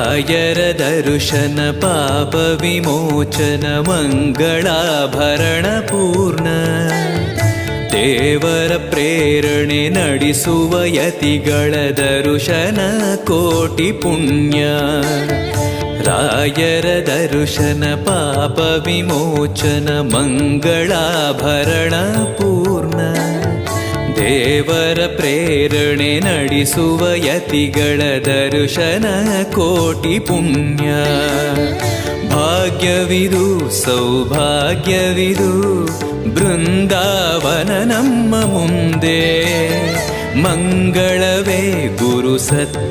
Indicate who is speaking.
Speaker 1: ರಾಯರ ದರ್ಶನ ಪಾಪ ವಿಮೋಚನ ಮಂಗಳಾಭರಣ ಪೂರ್ಣ. ದೇವರ ಪ್ರೇರಣೆ ನಡೆಸುವ ಯತಿಗಳ ದರ್ಶನ ಕೋಟಿ ಪುಣ್ಯ. ರಾಯರ ದರ್ಶನ ಪಾಪ ವಿಮೋಚನ ಮಂಗಳಾಭರಣ ಪೂರ್ಣ. ದೇವರ ಪ್ರೇರಣೆ ನಡೆಸುವ ಯತಿಗಳ ದರ್ಶನ ಕೋಟಿ ಪುಣ್ಯ. ಭಾಗ್ಯವಿದು ಸೌಭಾಗ್ಯವಿದು ಬೃಂದಾವನ ನಮ್ಮ ಮುಂದೆ. ಮಂಗಳವೇ ಗುರು ಸತ್ಯ